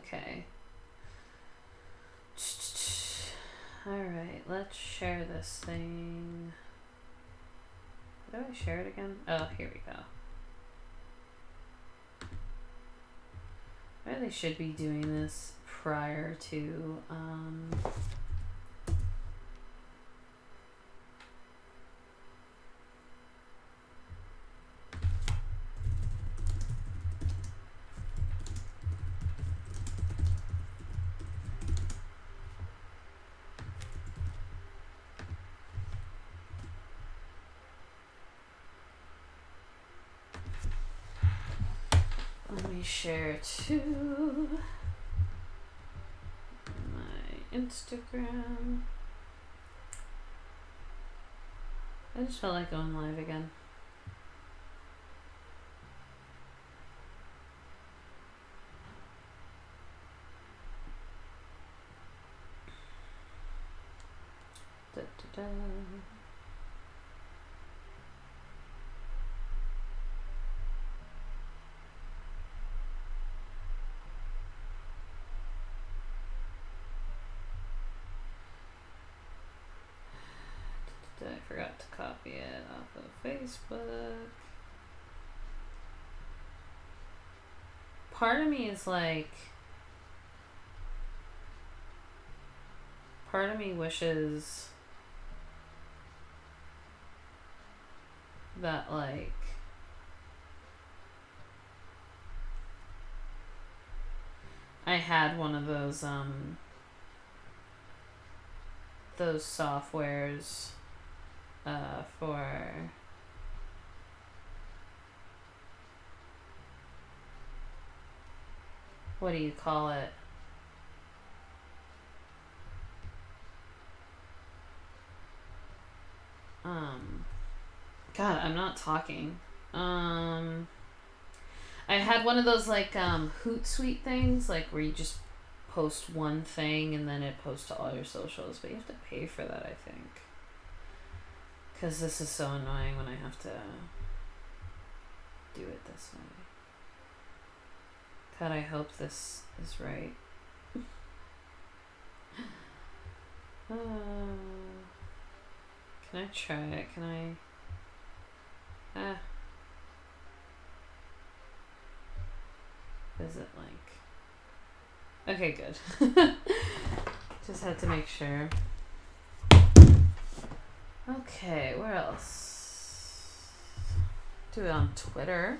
Okay. Alright, let's share this thing. How do I share it again? Oh, here we go. I really should be doing this prior to, let me share to my Instagram. I just felt like going live again. Da, da, da. I forgot to copy it off of Facebook. Part of me is like, part of me wishes that like I had one of those softwares for what do you call it? God, I'm not talking. I had one of those like Hootsuite things, like where you just post one thing and then it posts to all your socials, but you have to pay for that, I think. Because this is so annoying when I have to do it this way. God, I hope this is right. Can I try it? Can I? Visit link. Okay, good. Just had to make sure. Okay, where else? Do it on Twitter.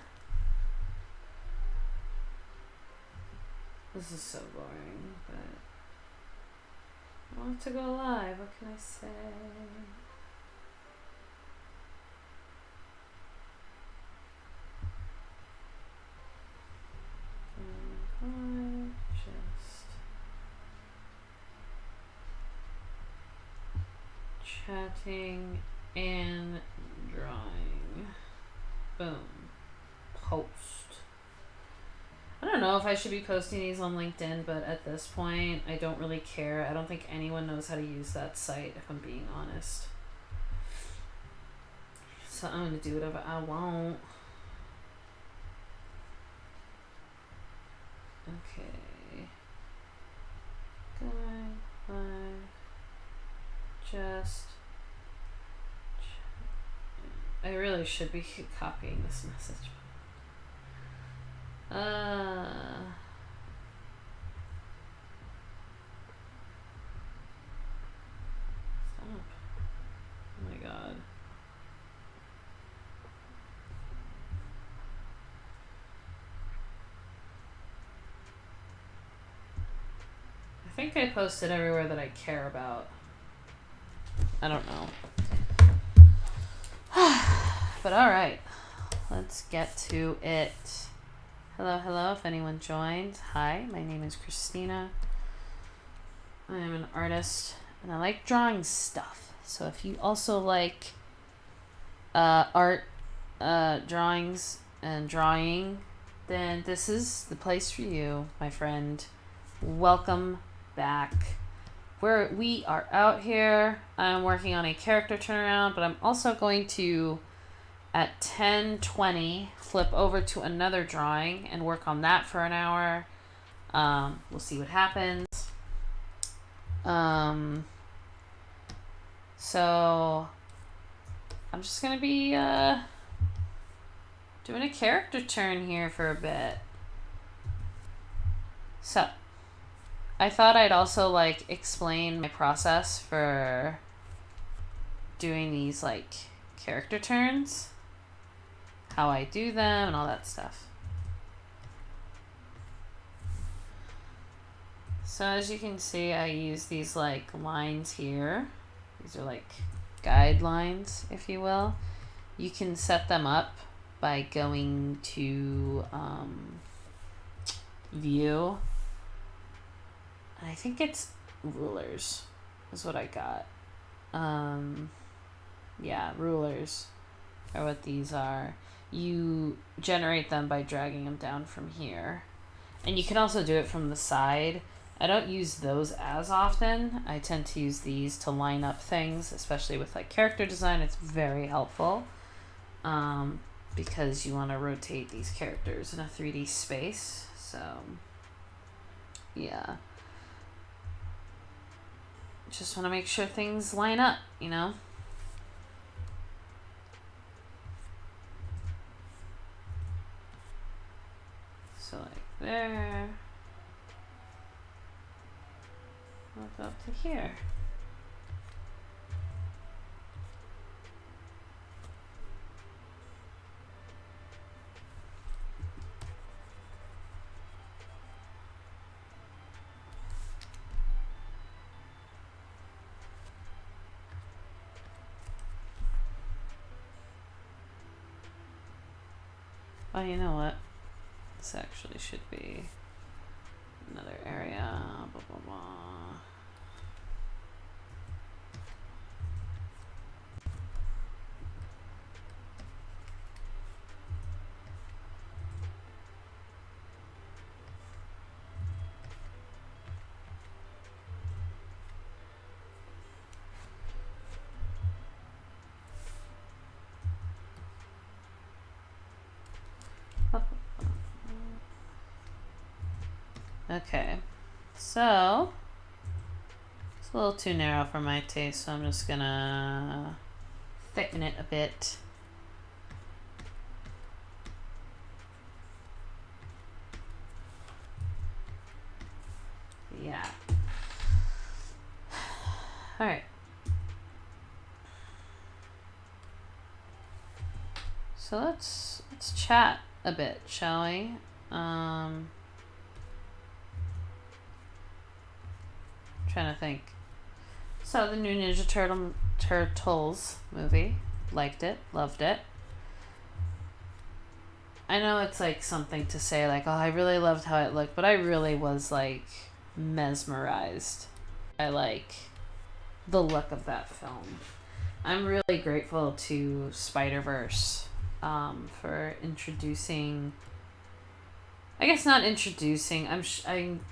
This is so boring, but I want to go live. What can I say? Just chatting and drawing. Boom. Post. I don't know if I should be posting these on LinkedIn, but at this point, I don't really care. I don't think anyone knows how to use that site, if I'm being honest. So I'm going to do whatever I want. Okay. Going live. Just. I really should be copying this message. Stop. Oh my god. I think I posted everywhere that I care about. I don't know. But alright. Let's get to it. Hello, hello, if anyone joined. Hi, my name is Christina. I am an artist and I like drawing stuff. So if you also like art, drawings, and drawing, then this is the place for you, my friend. Welcome back. We are out here. I'm working on a character turnaround, but I'm also going to, at 10:20, flip over to another drawing and work on that for an hour. We'll see what happens. So I'm just gonna be doing a character turn here for a bit. So I thought I'd also like explain my process for doing these like character turns, how I do them and all that stuff. So as you can see, I use these like lines here. These are like guidelines, if you will. You can set them up by going to view. And I think it's rulers is what I got. Yeah, rulers are what these are. You generate them by dragging them down from here. And you can also do it from the side. I don't use those as often. I tend to use these to line up things, especially with like character design. It's very helpful because you want to rotate these characters in a 3D space. So yeah, just want to make sure things line up, you know? So like there. We'll go up to here. Oh, you know what? This actually should be another area. Blah, blah, blah. Okay, so it's a little too narrow for my taste, so I'm just gonna thicken it a bit. Yeah. All right. So let's chat a bit, shall we? Trying to think. So the new Ninja Turtles movie, liked it, loved it. I know it's like something to say like, oh, I really loved how it looked, but I really was like mesmerized. I like the look of that film. I'm really grateful to Spider-Verse for introducing. I guess not introducing.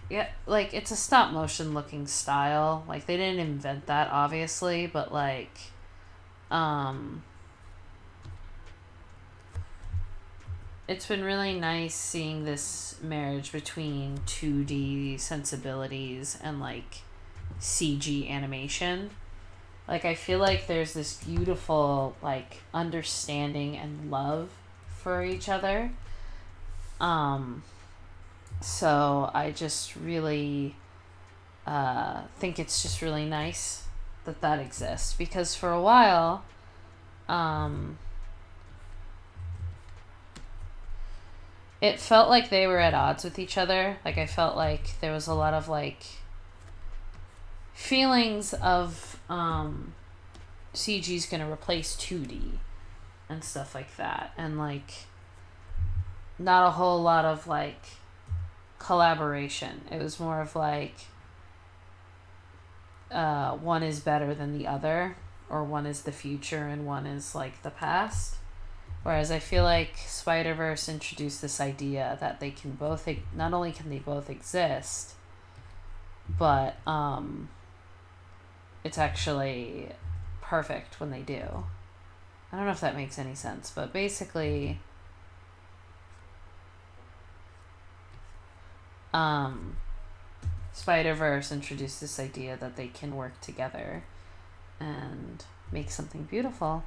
Yeah, like it's a stop motion looking style. Like they didn't invent that obviously, but like it's been really nice seeing this marriage between 2D sensibilities and like CG animation. Like I feel like there's this beautiful like understanding and love for each other. So I just really think it's just really nice that exists, because for a while it felt like they were at odds with each other. Like I felt like there was a lot of like feelings of CG's gonna replace 2D and stuff like that, and like not a whole lot of like collaboration. It was more of like one is better than the other, or one is the future and one is like the past. Whereas I feel like Spider-Verse introduced this idea that they can both, not only can they both exist, but it's actually perfect when they do. I don't know if that makes any sense, but basically Spider-Verse introduced this idea that they can work together and make something beautiful.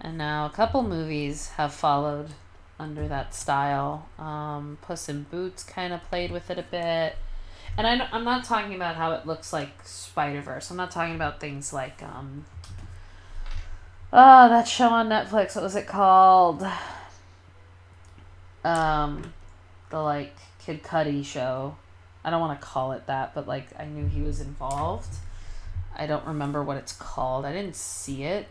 And now a couple movies have followed under that style. Puss in Boots kind of played with it a bit. And I'm not talking about how it looks like Spider-Verse. I'm not talking about things like, that show on Netflix. What was it called? The, like, Kid Cudi show. I don't want to call it that, but, like, I knew he was involved. I don't remember what it's called. I didn't see it.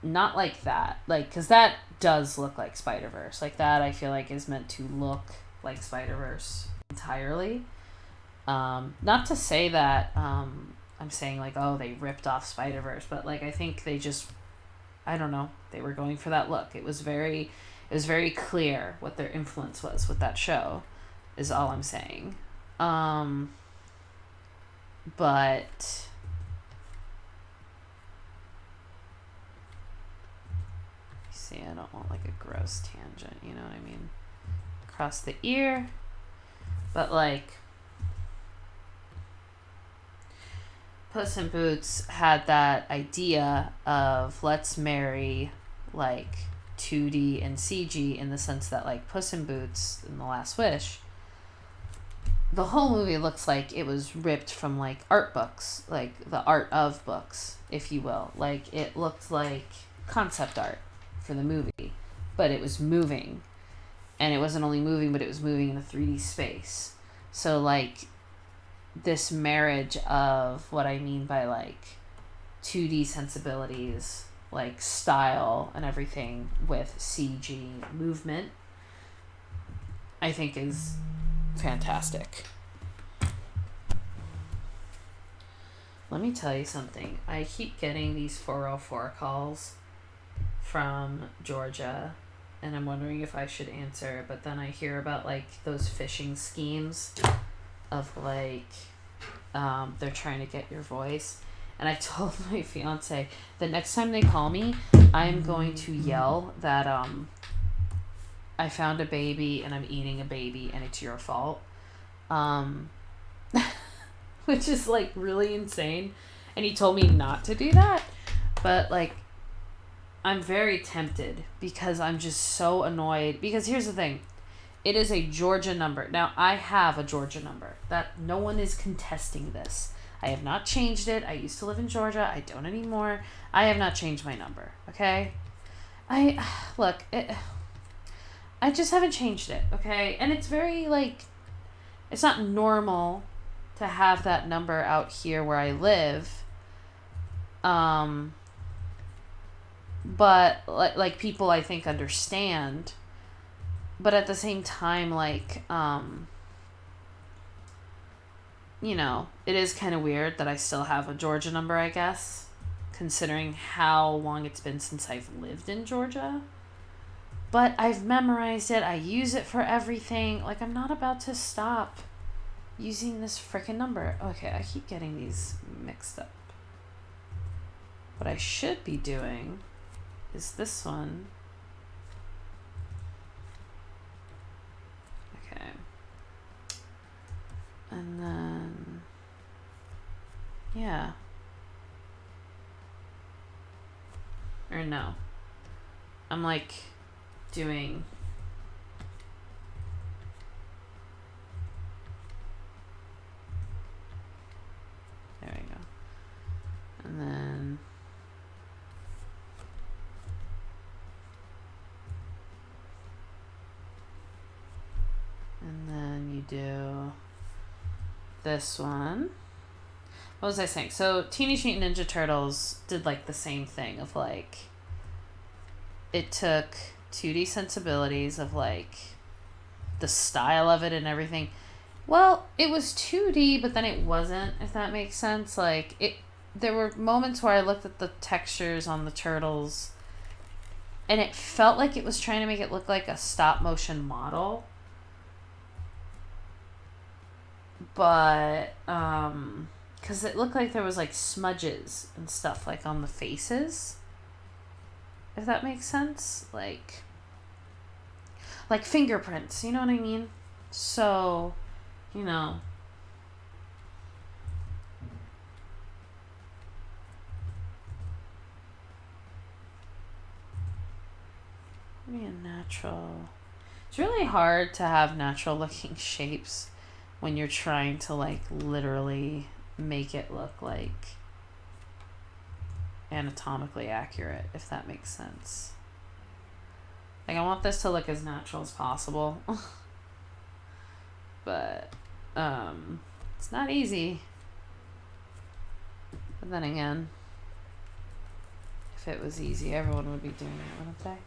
Not like that. Like, because that does look like Spider-Verse. Like, that I feel like is meant to look like Spider-Verse entirely. Not to say that I'm saying, like, oh, they ripped off Spider-Verse, but, like, I think they just, I don't know, they were going for that look. It was very clear what their influence was with that show, is all I'm saying. But see, I don't want like a gross tangent, you know what I mean? Across the ear. But like Puss in Boots had that idea of let's marry like 2D and CG, in the sense that like Puss in Boots in The Last Wish, the whole movie looks like it was ripped from like art books, like the art of books, if you will. Like it looked like concept art for the movie, but it was moving, and it wasn't only moving, but it was moving in a 3D space. So like this marriage of what I mean by like 2D sensibilities, like style and everything, with CG movement, I think is fantastic. Let me tell you something. I keep getting these 404 calls from Georgia, and I'm wondering if I should answer, but then I hear about like those phishing schemes of like they're trying to get your voice. And I told my fiance, the next time they call me, I'm going to yell that I found a baby and I'm eating a baby and it's your fault. Which is like really insane. And he told me not to do that. But like, I'm very tempted because I'm just so annoyed. Because here's the thing. It is a Georgia number. Now, I have a Georgia number. That no one is contesting this. I have not changed it. I used to live in Georgia. I don't anymore. I have not changed my number. Okay? I just haven't changed it. Okay? And it's very, like, it's not normal to have that number out here where I live. But, like people, I think, understand. But at the same time, like, you know, it is kind of weird that I still have a Georgia number, I guess, considering how long it's been since I've lived in Georgia. But I've memorized it. I use it for everything. Like, I'm not about to stop using this freaking number. Okay, I keep getting these mixed up. What I should be doing is this one. Okay. And then, yeah. Or no. I'm like doing, there we go. And then, you do this one. What was I saying? So Teenage Mutant Ninja Turtles did like the same thing of like, it took 2D sensibilities of like the style of it and everything. Well, it was 2D, but then it wasn't, if that makes sense. Like there were moments where I looked at the textures on the turtles and it felt like it was trying to make it look like a stop motion model. But, because it looked like there was like smudges and stuff like on the faces, if that makes sense. Like fingerprints, you know what I mean? So you know, maybe a natural. It's really hard to have natural looking shapes when you're trying to like literally make it look like anatomically accurate, if that makes sense. Like I want this to look as natural as possible. But it's not easy. But then again, if it was easy, everyone would be doing it, wouldn't they?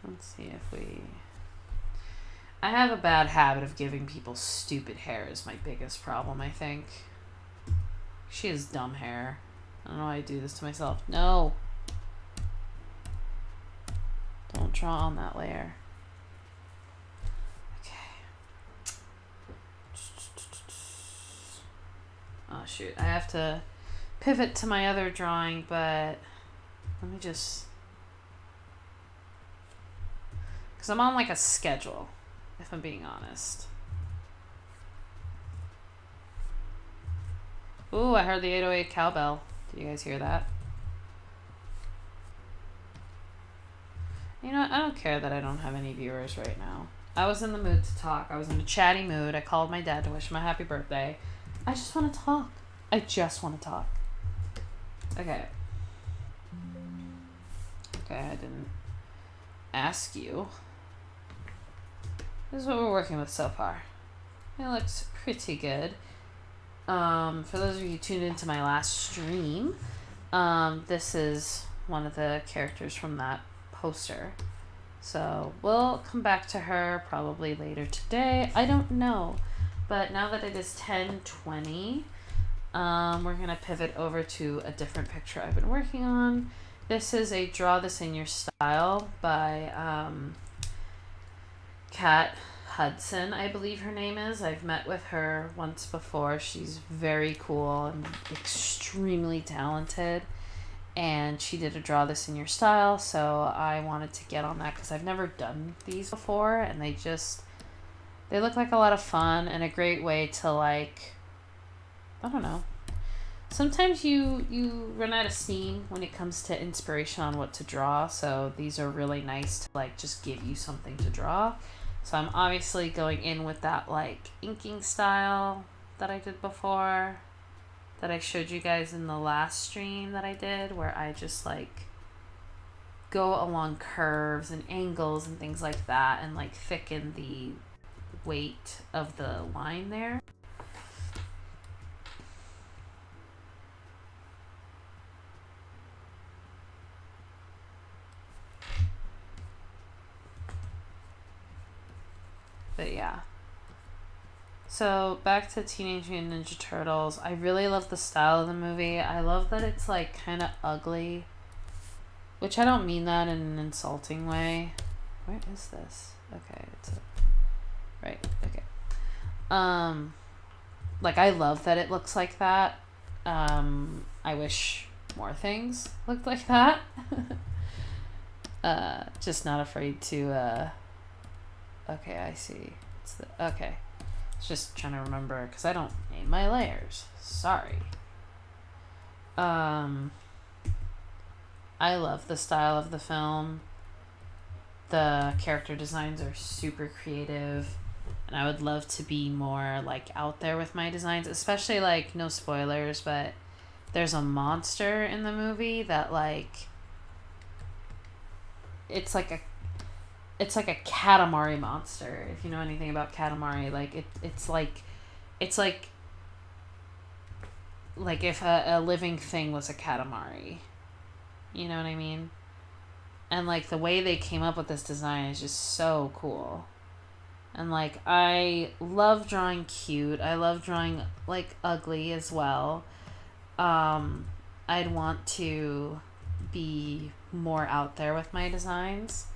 Let's see if we... I have a bad habit of giving people stupid hair is my biggest problem, I think. She has dumb hair. I don't know why I do this to myself. No! Don't draw on that layer. Okay. Oh shoot, I have to pivot to my other drawing, but let me just... Because I'm on like a schedule, if I'm being honest. Ooh, I heard the 808 cowbell. Did you guys hear that? You know, I don't care that I don't have any viewers right now. I was in the mood to talk. I was in a chatty mood. I called my dad to wish him a happy birthday. I just want to talk. I just want to talk. Okay. Okay, I didn't ask you. This is what we're working with so far. It looks pretty good. For those of you who tuned into my last stream, this is one of the characters from that poster. So we'll come back to her probably later today. I don't know. But now that it is 10:20, we're going to pivot over to a different picture I've been working on. This is a Draw This in Your Style by Kat Hudson, I believe her name is. I've met with her once before. She's very cool and extremely talented. And she did a Draw This in Your Style, so I wanted to get on that because I've never done these before, and they look like a lot of fun and a great way to, like, I don't know. Sometimes you run out of steam when it comes to inspiration on what to draw, so these are really nice to, like, just give you something to draw. So I'm obviously going in with that, like, inking style that I did before, that I showed you guys in the last stream that I did, where I just, like, go along curves and angles and things like that and, like, thicken the weight of the line there. But yeah. So back to Teenage Mutant Ninja Turtles. I really love the style of the movie. I love that it's like kind of ugly, which I don't mean that in an insulting way. Where is this? Okay, right. Okay. Like I love that it looks like that. I wish more things looked like that. Just not afraid to. Okay, I see. Okay. Just trying to remember because I don't name my layers. Sorry. I love the style of the film. The character designs are super creative, and I would love to be more like out there with my designs, especially like no spoilers, but there's a monster in the movie that like it's like a Katamari monster, if you know anything about Katamari. Like it's like if a living thing was a Katamari, you know what I mean? And like the way they came up with this design is just so cool. And like I love drawing cute. I love drawing like ugly as well. I'd want to be more out there with my designs.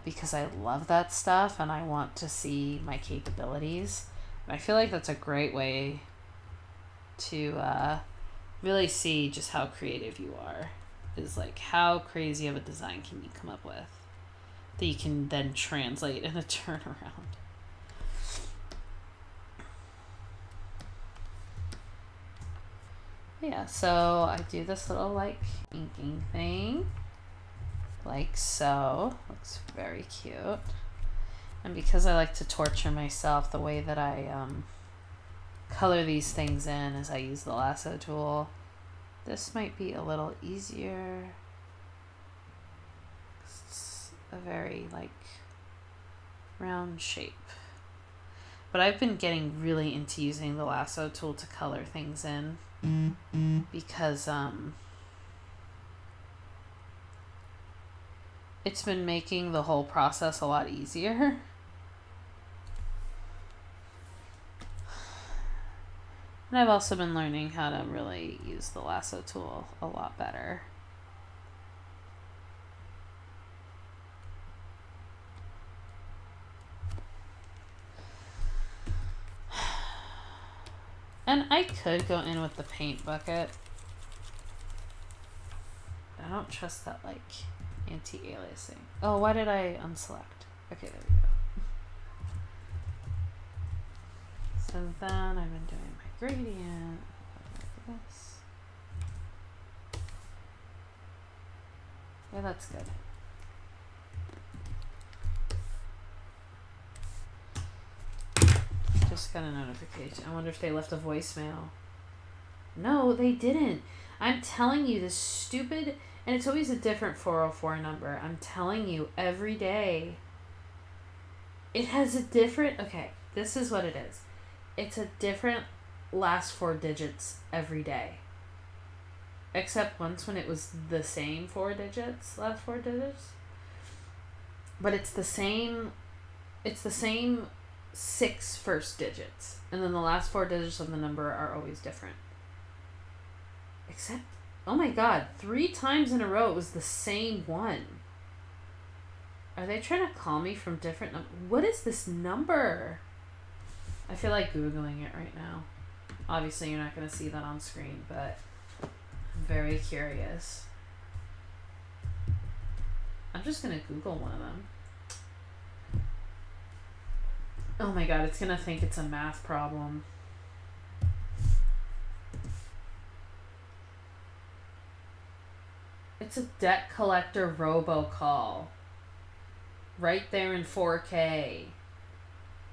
Because I love that stuff and I want to see my capabilities. And I feel like that's a great way to really see just how creative you are. Is like how crazy of a design can you come up with that you can then translate in a turnaround. Yeah, so I do this little like inking thing, like so. Looks very cute. And because I like to torture myself, the way that I color these things in is I use the lasso tool. This might be a little easier. It's a very like round shape. But I've been getting really into using the lasso tool to color things in because it's been making the whole process a lot easier. And I've also been learning how to really use the lasso tool a lot better. And I could go in with the paint bucket. I don't trust that like anti-aliasing. Oh, why did I unselect? Okay, there we go. So then I've been doing my gradient like this. Yeah, that's good. Just got a notification. I wonder if they left a voicemail. No, they didn't. I'm telling you, this stupid, and it's always a different 404 number. I'm telling you, every day. It has a different, okay, this is what it is. It's a different last 4 digits every day. Except once when it was the same 4 digits, last 4 digits. But it's the same 6 first digits. And then the last 4 digits of the number are always different. Except, oh my god, 3 times in a row it was the same one. Are they trying to call me from different what is this number? I feel like Googling it right now. Obviously you're not going to see that on screen, but I'm very curious. I'm just going to Google one of them. Oh my god, it's going to think it's a math problem. It's a debt collector robocall. Right there in 4K.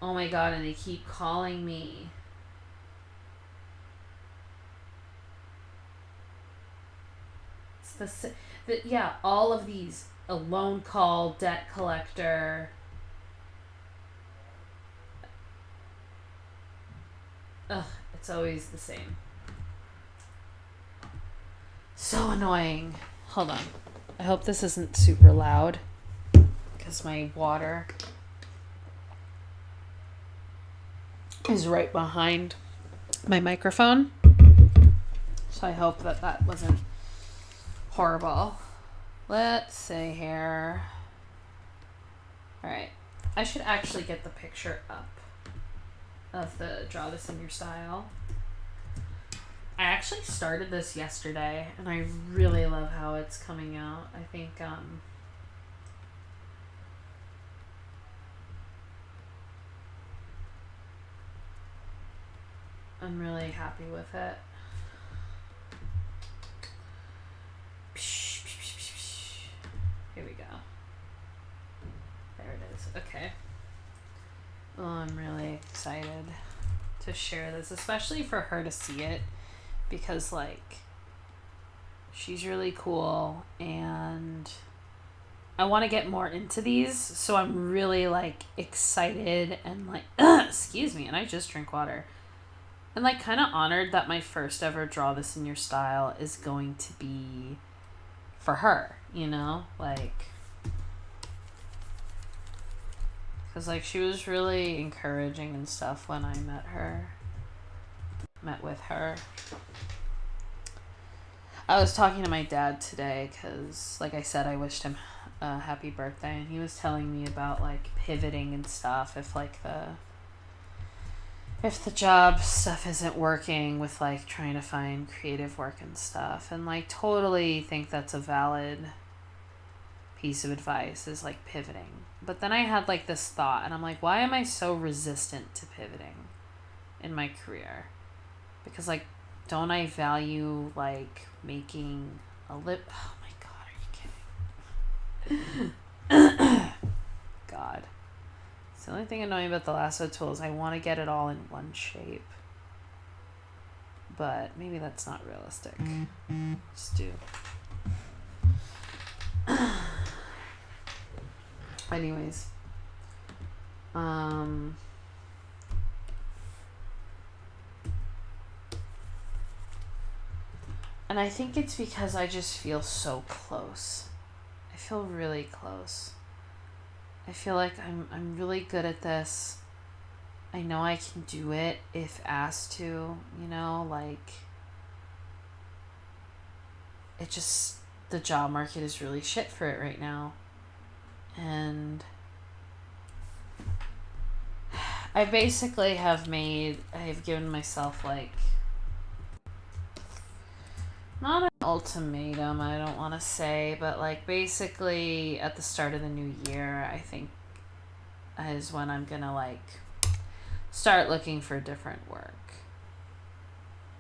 Oh my god, and they keep calling me. It's yeah, all of these. A loan call, debt collector. Ugh, it's always the same. So annoying. Hold on. I hope this isn't super loud because my water is right behind my microphone. So I hope that that wasn't horrible. Let's see here. Alright. I should actually get the picture up of the Draw This in Your Style. I actually started this yesterday and I really love how it's coming out. I think I'm really happy with it. Here we go. There it is. Okay. Oh, I'm really excited to share this, especially for her to see it, because like she's really cool and I want to get more into these, so I'm really like excited and like excuse me, and I just drink water. And like kind of honored that my first ever Draw This in Your Style is going to be for her, you know, like, because like she was really encouraging and stuff when I met with her. I was talking to my dad today because like I said, I wished him a happy birthday, and he was telling me about like pivoting and stuff if the job stuff isn't working with like trying to find creative work and stuff, and like totally think that's a valid piece of advice, is like pivoting. But then I had like this thought and I'm like, why am I so resistant to pivoting in my career? Because like, don't I value like making a lip? Oh my god, are you kidding? God. It's the only thing annoying about the lasso tool is I want to get it all in one shape. But maybe that's not realistic. Just do. Anyways. And I think it's because I just feel so close. I feel really close. I feel like I'm really good at this. I know I can do it if asked to, you know, like it just, the job market is really shit for it right now. And I basically have given myself like, not an ultimatum, I don't want to say, but like basically at the start of the new year, I think is when I'm gonna like start looking for different work.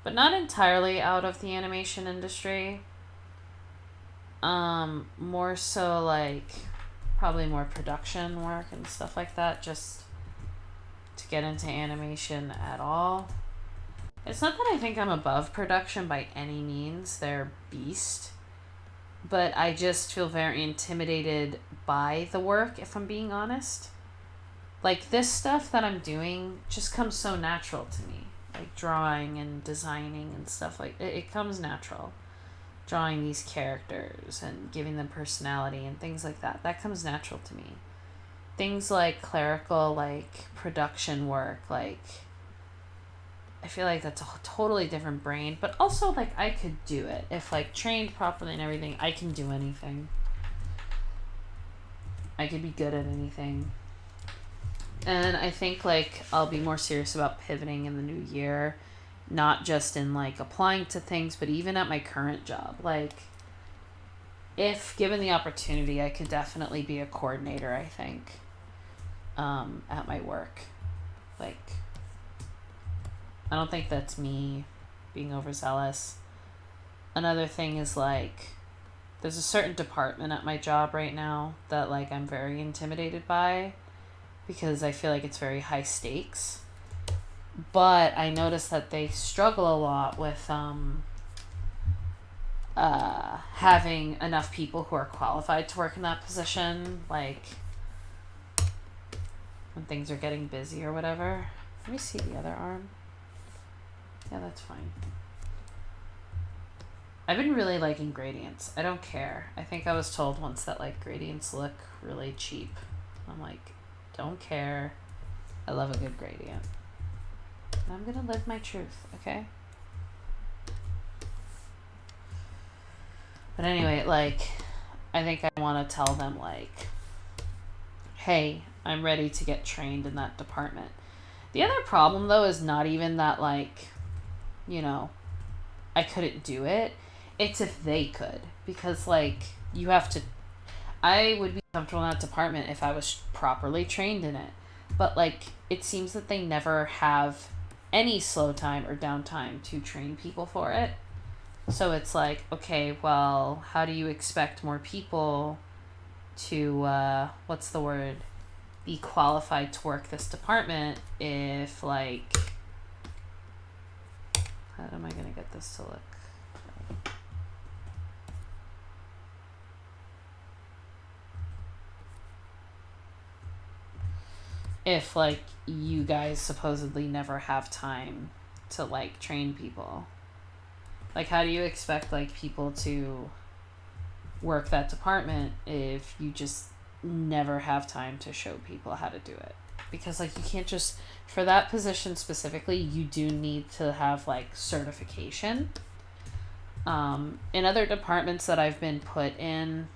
But not entirely out of the animation industry. More so like probably more production work and stuff like that, just to get into animation at all. It's not that I think I'm above production by any means, they're beast, but I just feel very intimidated by the work, if I'm being honest. Like this stuff that I'm doing just comes so natural to me, like drawing and designing and stuff like it comes natural. Drawing these characters and giving them personality and things like that comes natural to me. Things like clerical, like production work, like I feel like that's a totally different brain, but also like I could do it if like trained properly and everything. I can do anything. I could be good at anything. And I think like I'll be more serious about pivoting in the new year, not just in like applying to things, but even at my current job. Like if given the opportunity, I could definitely be a coordinator, I think, at my work. Like I don't think that's me being overzealous. Another thing is like there's a certain department at my job right now that like I'm very intimidated by because I feel like it's very high stakes. But I noticed that they struggle a lot with having enough people who are qualified to work in that position, like when things are getting busy or whatever. Let me see the other arm. Yeah, that's fine. I've been really liking gradients. I don't care. I think I was told once that like gradients look really cheap. I'm like, don't care. I love a good gradient. And I'm gonna live my truth, okay? But anyway, like, I think I want to tell them like, hey, I'm ready to get trained in that department. The other problem though is not even that like, you know, I couldn't do it. It's if they could, because like you have to, I would be comfortable in that department if I was properly trained in it. But like, it seems that they never have any slow time or downtime to train people for it. So it's like, okay, well, how do you expect more people to, what's the word, be qualified to work this department if like, how am I going to get this to look? If like you guys supposedly never have time to like train people. Like how do you expect like people to work that department if you just never have time to show people how to do it? Because like you can't just, for that position specifically, you do need to have like certification. In other departments that I've been put in,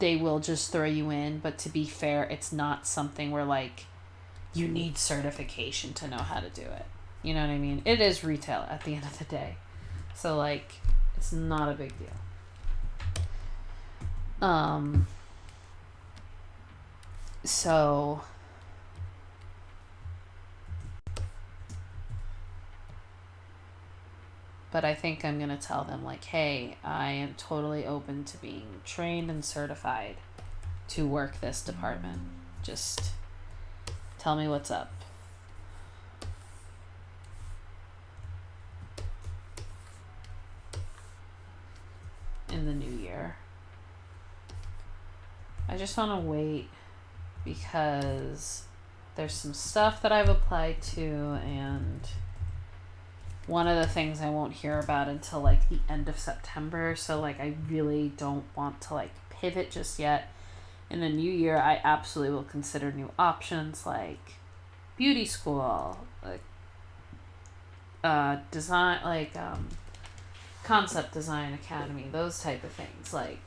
they will just throw you in, but to be fair, it's not something where like you need certification to know how to do it. You know what I mean? It is retail at the end of the day. So like it's not a big deal. So but I think I'm going to tell them, like, hey, I am totally open to being trained and certified to work this department. Just tell me what's up. In the new year. I just want to wait because there's some stuff that I've applied to, and one of the things I won't hear about until like the end of September. So like I really don't want to like pivot just yet. In the new year, I absolutely will consider new options like beauty school, like design, like concept design academy, those type of things. Like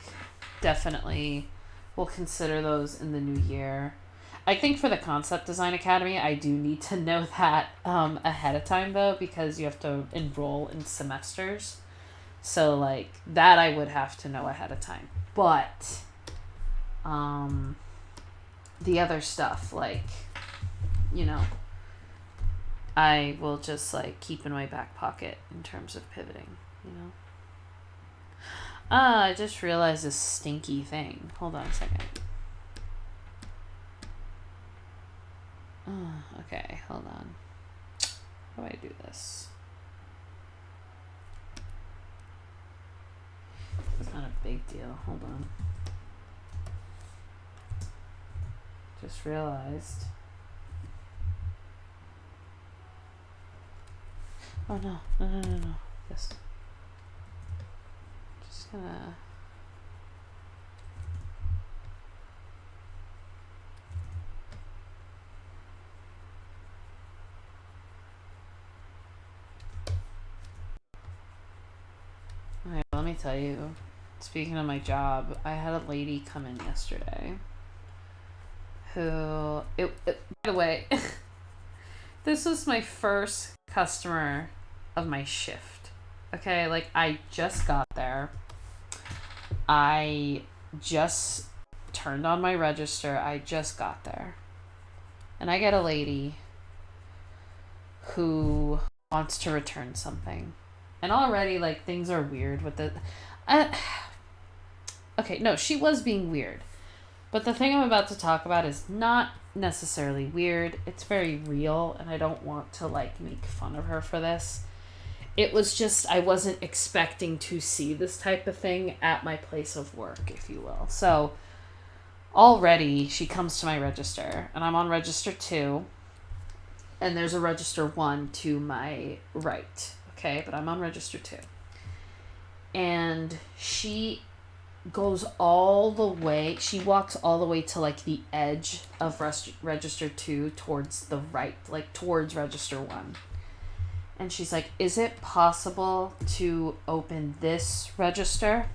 definitely will consider those in the new year. I think for the concept design academy, I do need to know that ahead of time though, because you have to enroll in semesters. So like that I would have to know ahead of time. But the other stuff, like, you know, I will just like keep in my back pocket in terms of pivoting, you know. I just realized this stinky thing. Hold on a second. Okay, hold on. How do I do this? It's not a big deal. Hold on. Just realized. Oh no. No. This. Just gonna. Alright, let me tell you. Speaking of my job, I had a lady come in yesterday who, by the way, this was my first customer of my shift. Okay, like I just got there. I just turned on my register. I just got there. And I get a lady who wants to return something. And already, like, things are weird with it. Okay, no, she was being weird. But the thing I'm about to talk about is not necessarily weird. It's very real, and I don't want to, like, make fun of her for this. It was just, I wasn't expecting to see this type of thing at my place of work, if you will. So, already, she comes to my register, and I'm on register 2, and there's a register 1 to my right. Okay, but I'm on register 2. And she goes all the way, she walks all the way to like the edge of register 2 towards the right, like towards register 1. And she's like, is it possible to open this register?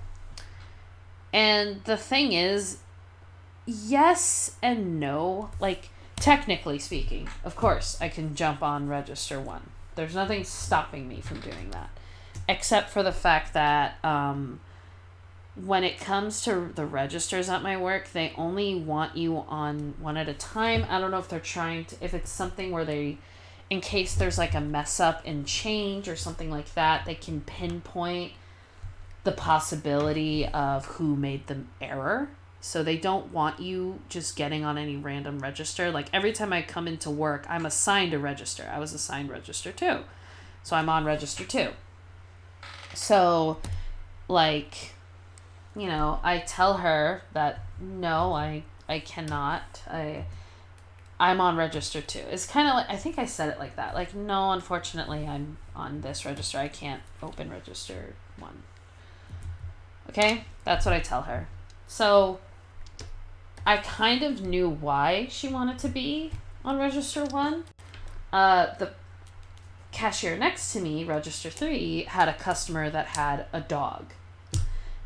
And the thing is, yes and no. Like, technically speaking, of course, I can jump on register 1. There's nothing stopping me from doing that. Except for the fact that when it comes to the registers at my work, they only want you on one at a time. I don't know if they're trying to, if it's something where they, in case there's like a mess up in change or something like that, they can pinpoint the possibility of who made the error. So they don't want you just getting on any random register. Like every time I come into work, I'm assigned a register. I was assigned register 2. So I'm on register 2. So like, you know, I tell her that no, I cannot. I'm on register 2. It's kind of like, I think I said it like that. Like, no, unfortunately, I'm on this register. I can't open register 1. Okay? That's what I tell her. So I kind of knew why she wanted to be on register 1. The cashier next to me, register 3, had a customer that had a dog.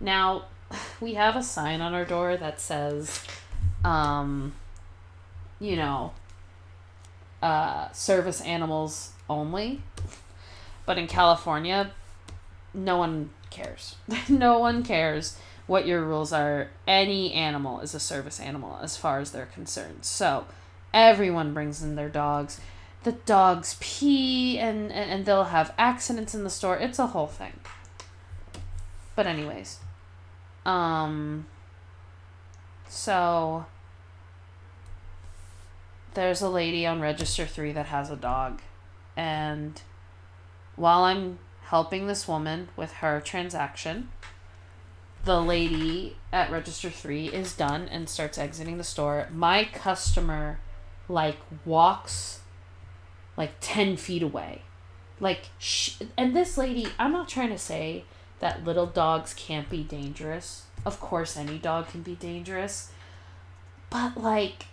Now, we have a sign on our door that says, you know, service animals only. But in California, no one cares. No one cares what your rules are. Any animal is a service animal as far as they're concerned. So everyone brings in their dogs. the dogs pee and they'll have accidents in the store. It's a whole thing. But anyways, so there's a lady on register 3 that has a dog, and while I'm helping this woman with her transaction, the lady at register 3 is done and starts exiting the store. My customer walks 10 feet away. And this lady, I'm not trying to say that little dogs can't be dangerous. Of course, any dog can be dangerous. But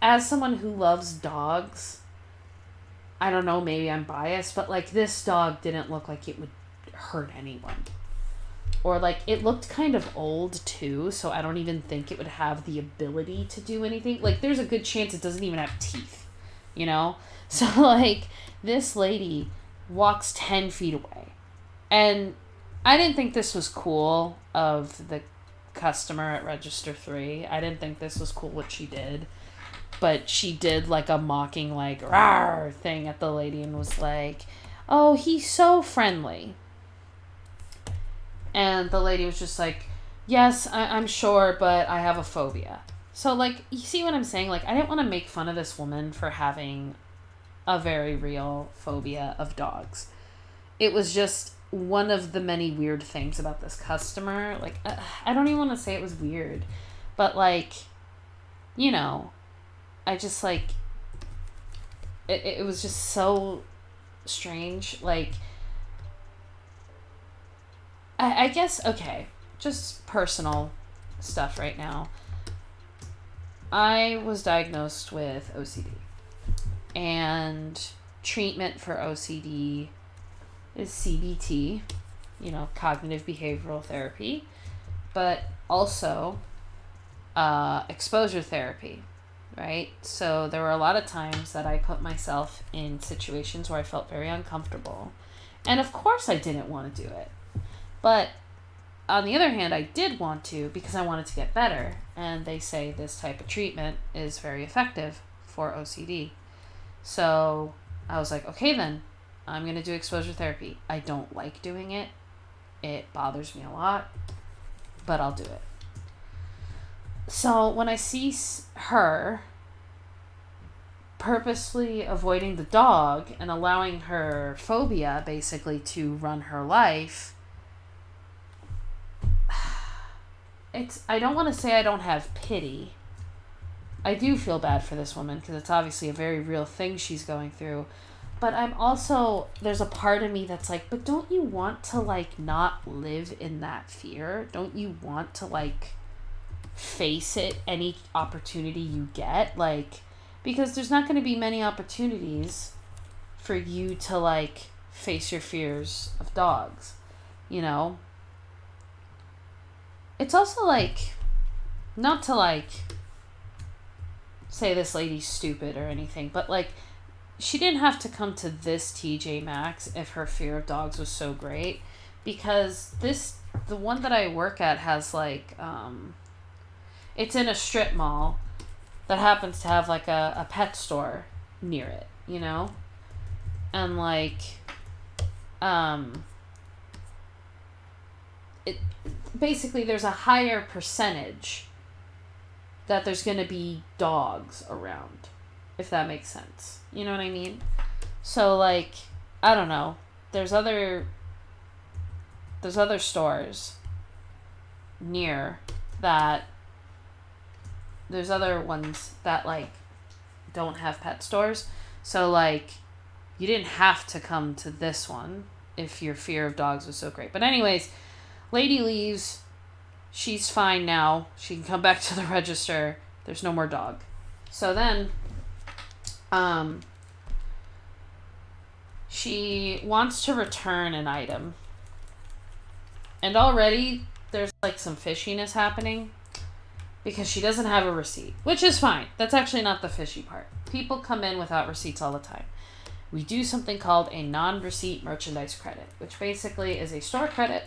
as someone who loves dogs, I don't know, maybe I'm biased, but this dog didn't look like it would hurt anyone. Or it looked kind of old too, so I don't even think it would have the ability to do anything. There's a good chance it doesn't even have teeth, you know? So this lady walks 10 feet away. And I didn't think this was cool of the customer at register 3. I didn't think this was cool what she did. But she did a mocking rawr thing at the lady and was like, oh, he's so friendly. And the lady was just like, yes, I'm sure, but I have a phobia. So you see what I'm saying? I didn't want to make fun of this woman for having a very real phobia of dogs. It was just one of the many weird things about this customer. I don't even want to say it was weird, but I just it was just so strange. I guess, okay, just personal stuff right now. I was diagnosed with OCD, and treatment for OCD is CBT, cognitive behavioral therapy, but also exposure therapy, right? So there were a lot of times that I put myself in situations where I felt very uncomfortable, and of course I didn't want to do it. But on the other hand, I did want to because I wanted to get better. And they say this type of treatment is very effective for OCD. So I was like, okay, then I'm going to do exposure therapy. I don't like doing it. It bothers me a lot, but I'll do it. So when I see her purposely avoiding the dog and allowing her phobia basically to run her life, I don't want to say I don't have pity. I do feel bad for this woman because it's obviously a very real thing she's going through. But I'm also, there's a part of me that's but don't you want to not live in that fear? Don't you want to face it any opportunity you get? Because there's not going to be many opportunities for you to face your fears of dogs, It's also not to say this lady's stupid or anything, but she didn't have to come to this TJ Maxx if her fear of dogs was so great, because the one that I work at has it's in a strip mall that happens to have a pet store near it, and it basically there's a higher percentage that there's going to be dogs around, if that makes sense. You know what I mean? So I don't know. There's other stores near that. There's other ones that don't have pet stores. So you didn't have to come to this one if your fear of dogs was so great. But anyways, lady leaves. She's fine now. She can come back to the register. There's no more dog. So then, she wants to return an item. And already there's some fishiness happening because she doesn't have a receipt, which is fine. That's actually not the fishy part. People come in without receipts all the time. We do something called a non-receipt merchandise credit, which basically is a store credit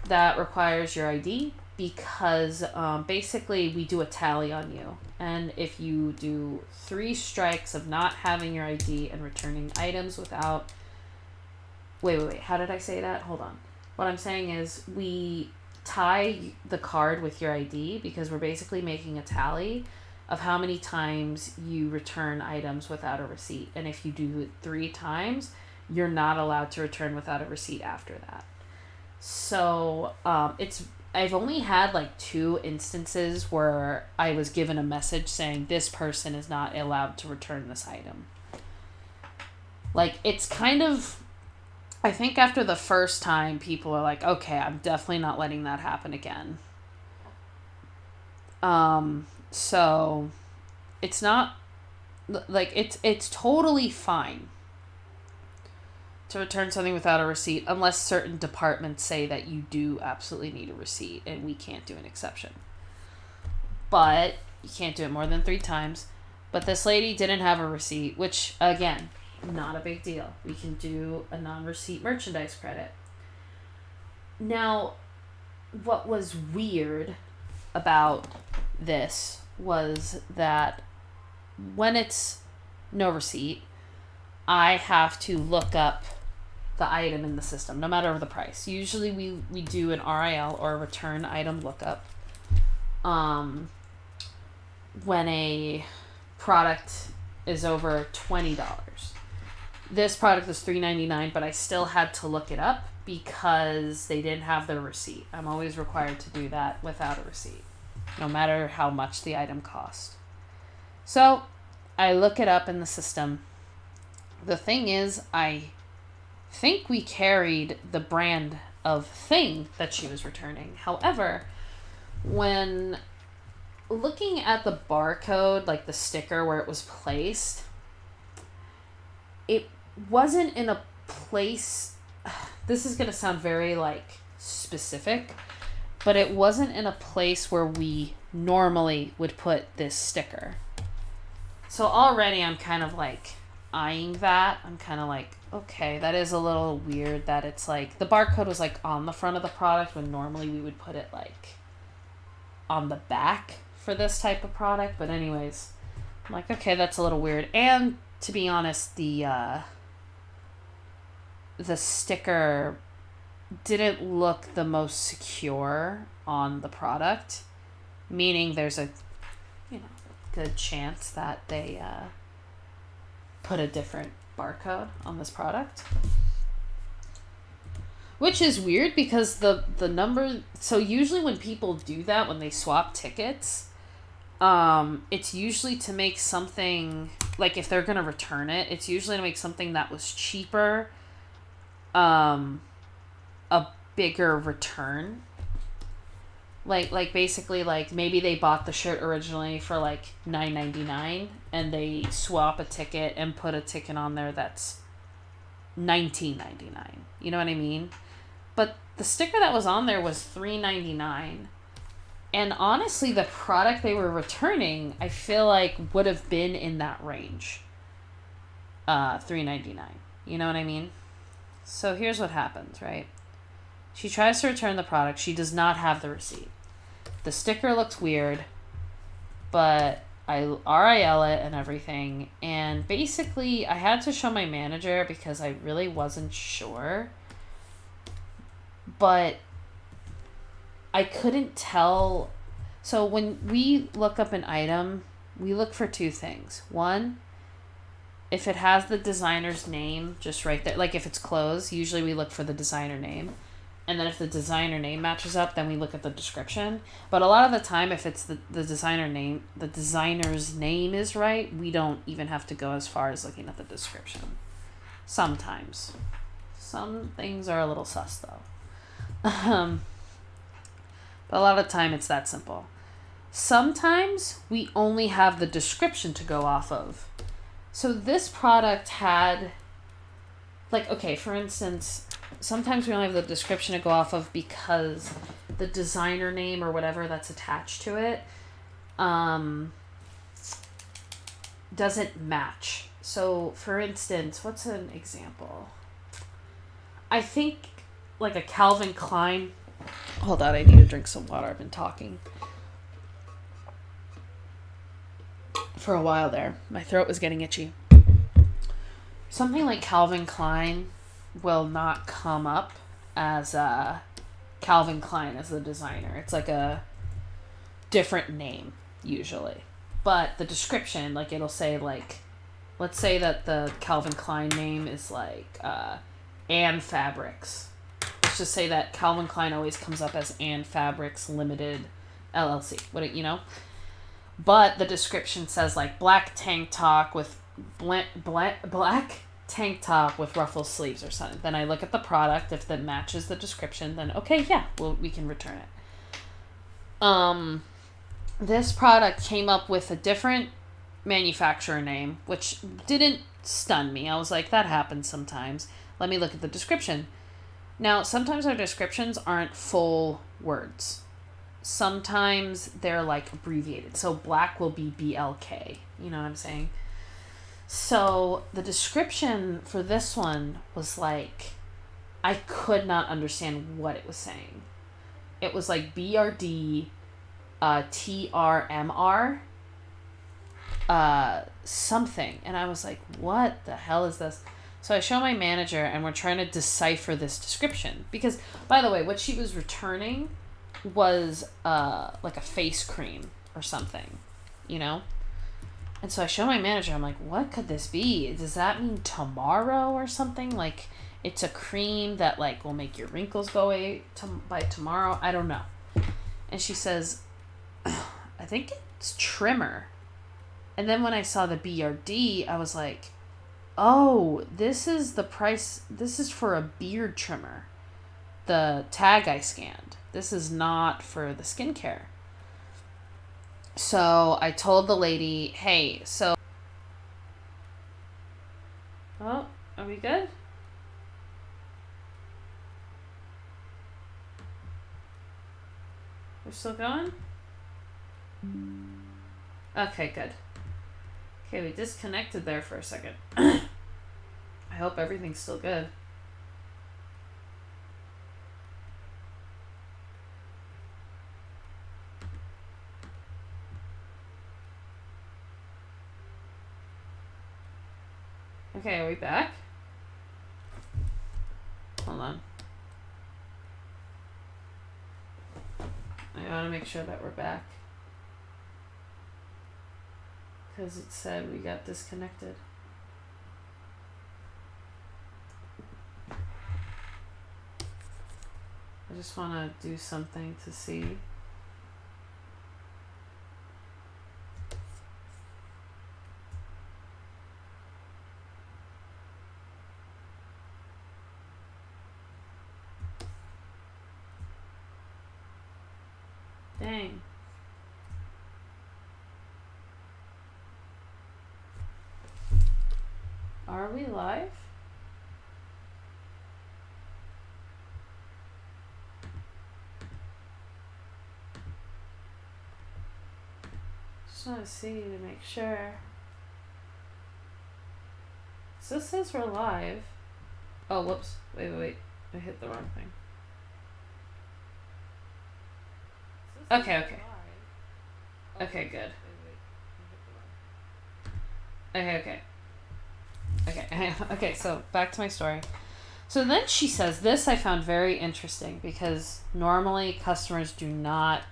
that requires your ID because basically we do a tally on you. And if you do 3 strikes of not having your ID and returning items without... Wait. How did I say that? Hold on. What I'm saying is we tie the card with your ID because we're basically making a tally of how many times you return items without a receipt. And if you do it 3 times, you're not allowed to return without a receipt after that. So I've only had like 2 instances where I was given a message saying this person is not allowed to return this item. Like, it's kind of, I think after the first time, people are like, okay, I'm definitely not letting that happen again. So it's not like, it's totally fine to return something without a receipt unless certain departments say that you do absolutely need a receipt and we can't do an exception. But you can't do it more than 3 times. But this lady didn't have a receipt, which, again, not a big deal. We can do a non-receipt merchandise credit. Now, what was weird about this was that when it's no receipt, I have to look up the item in the system, no matter the price. Usually we do an RIL or a return item lookup when a product is over $20. This product was $3.99, but I still had to look it up because they didn't have the receipt. I'm always required to do that without a receipt, no matter how much the item cost. So I look it up in the system. The thing is, I think we carried the brand of thing that she was returning. However, when looking at the barcode, like the sticker where it was placed, it wasn't in a place... This is going to sound very, like, specific, but it wasn't in a place where we normally would put this sticker. So already I'm kind of, like, eyeing that. I'm kind of like, okay, that is a little weird that it's like the barcode was like on the front of the product when normally we would put it like on the back for this type of product. But anyways, I'm like, okay, that's a little weird. And to be honest, the sticker didn't look the most secure on the product, meaning there's a good chance that they put a different barcode on this product, which is weird because the number... So usually when people do that, when they swap tickets, it's usually to make something, like if they're going to return it, it's usually to make something that was cheaper, a bigger return. Like basically, like maybe they bought the shirt originally for like $9.99 and they swap a ticket and put a ticket on there that's $19.99. You know what I mean? But the sticker that was on there was $3.99. And honestly, the product they were returning, I feel like would have been in that range. $3.99. You know what I mean? So here's what happens, right? She tries to return the product. She does not have the receipt. The sticker looks weird, but I RIL it and everything. And basically, I had to show my manager because I really wasn't sure. But I couldn't tell. So when we look up an item, we look for 2 things. One, if it has the designer's name just right there. Like if it's clothes, usually we look for the designer name. And then if the designer name matches up, then we look at the description. But a lot of the time, if it's the designer name, the designer's name is right, we don't even have to go as far as looking at the description. Sometimes. Some things are a little sus, though. But a lot of the time, it's that simple. Sometimes, we only have the description to go off of. So this product had... Like, okay, for instance... Sometimes we only have the description to go off of because the designer name or whatever that's attached to it doesn't match. So, for instance, what's an example? I think like a Calvin Klein Hold on, I need to drink some water. I've been talking for a while there. My throat was getting itchy. Something like Calvin Klein will not come up as Calvin Klein as the designer. It's like a different name usually. But the description, like it'll say like, let's say that the Calvin Klein name is like Ann Fabrics. Let's just say that Calvin Klein always comes up as Ann Fabrics Limited LLC. But the description says like black tank top with black tank top with ruffle sleeves or something. Then I look at the product. If that matches the description, then okay, yeah, we can return it. This product came up with a different manufacturer name, which didn't stun me. I was like, that happens sometimes. Let me look at the description. Now, sometimes our descriptions aren't full words. Sometimes they're like abbreviated. So black will be BLK. You know what I'm saying? So the description for this one was like, I could not understand what it was saying. It was like BRD, TRMR, something. And I was like, what the hell is this? So I show my manager and we're trying to decipher this description. Because, by the way, what she was returning was like a face cream or something, you know? And so I show my manager, I'm like, what could this be? Does that mean tomorrow or something? Like, it's a cream that, like, will make your wrinkles go away by tomorrow? I don't know. And she says, I think it's trimmer. And then when I saw the BRD, I was like, oh, this is the price. This is for a beard trimmer. The tag I scanned. This is not for the skincare. So I told the lady, hey, so... Oh, are we good? We're still going? Okay, good. Okay, we disconnected there for a second. I hope everything's still good. Okay, are we back? Hold on. I gotta make sure that we're back. Because it said we got disconnected. I just want to do something to see. Dang. Are we live? Just want to see to make sure. So this says we're live. Oh, whoops. Wait. I hit the wrong thing. Okay. Okay, good. Okay, so back to my story. So then she says, this I found very interesting because normally customers do not,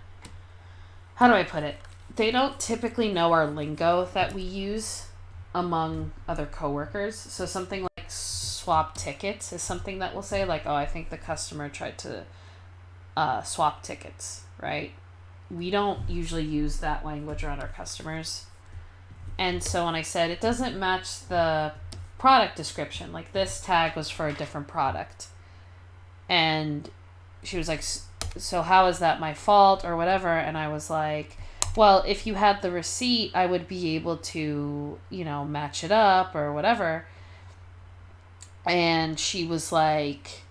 how do I put it? They don't typically know our lingo that we use among other coworkers. So something like swap tickets is something that we'll say, like, oh, I think the customer tried to swap tickets, right? We don't usually use that language around our customers. And so when I said it doesn't match the product description, like this tag was for a different product. And she was like, so how is that my fault or whatever? And I was like, well, if you had the receipt, I would be able to, match it up or whatever. And she was like,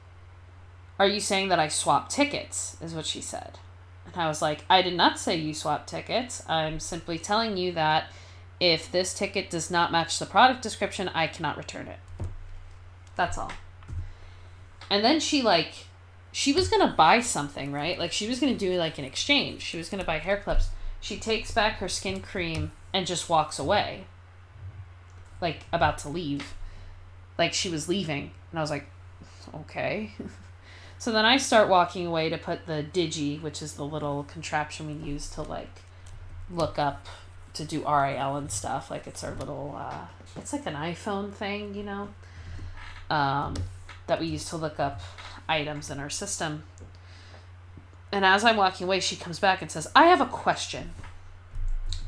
are you saying that I swapped tickets? Is what she said. And I was like, I did not say you swapped tickets. I'm simply telling you that if this ticket does not match the product description, I cannot return it. That's all. And then she she was going to buy something, right? Like, she was going to do, like, an exchange. She was going to buy hair clips. She takes back her skin cream and just walks away. Like, about to leave. Like, she was leaving. And I was like, okay. So then I start walking away to put the Digi, which is the little contraption we use to, like, look up, to do RAL and stuff. Like, it's our little, it's like an iPhone thing, you know? That we use to look up items in our system. And as I'm walking away, she comes back and says, I have a question.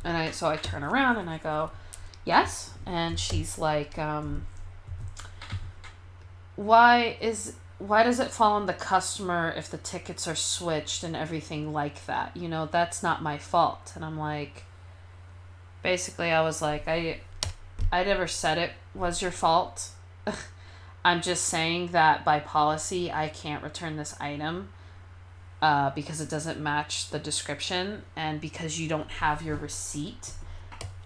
And so I turn around and I go, yes? And she's like, why does it fall on the customer if the tickets are switched and everything like that? You know, that's not my fault. And I'm like, basically I was like, I never said it was your fault. I'm just saying that by policy, I can't return this item because it doesn't match the description, and because you don't have your receipt,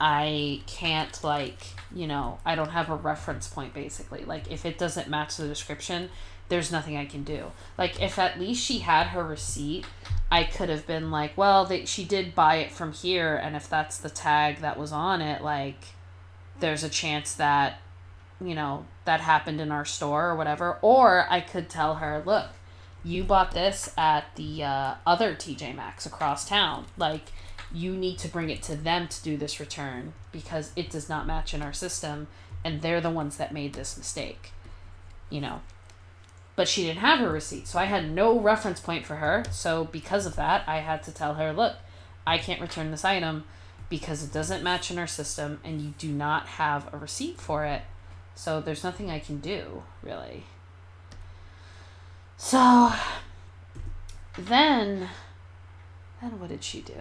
I can't, like, you know, I don't have a reference point, basically. Like, if it doesn't match the description, there's nothing I can do. Like, if at least she had her receipt, I could have been like, well, she did buy it from here, and if that's the tag that was on it, like, there's a chance that, you know, that happened in our store or whatever. Or I could tell her, look, you bought this at the other TJ Maxx across town. Like, you need to bring it to them to do this return because it does not match in our system, and they're the ones that made this mistake, you know. But she didn't have her receipt, so I had no reference point for her. So because of that, I had to tell her, look, I can't return this item because it doesn't match in our system and you do not have a receipt for it. So there's nothing I can do, really. So then what did she do?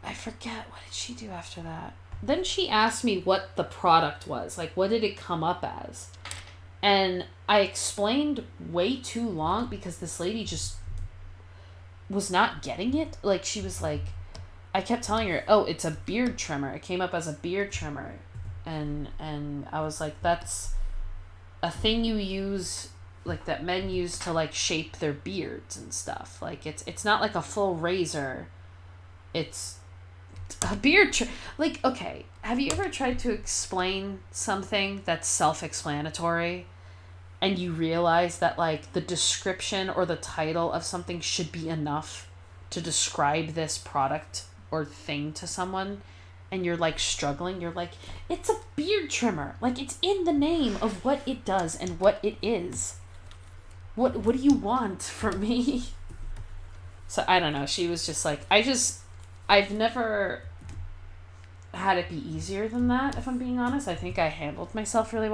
I forget. What did she do after that? Then she asked me what the product was. Like, what did it come up as? And I explained way too long because this lady just was not getting it. Like, she was like, I kept telling her, oh, it's a beard trimmer. It came up as a beard trimmer. And I was like, that's a thing you use, like, that men use to, like, shape their beards and stuff. Like, it's not like a full razor. It's a beard like, okay, have you ever tried to explain something that's self-explanatory and you realize that, like, the description or the title of something should be enough to describe this product or thing to someone, and you're, like, struggling? You're like, it's a beard trimmer. Like, it's in the name of what it does and what it is. What do you want from me? So I don't know. She was just like, I've never had it be easier than that, if I'm being honest. I think I handled myself really well.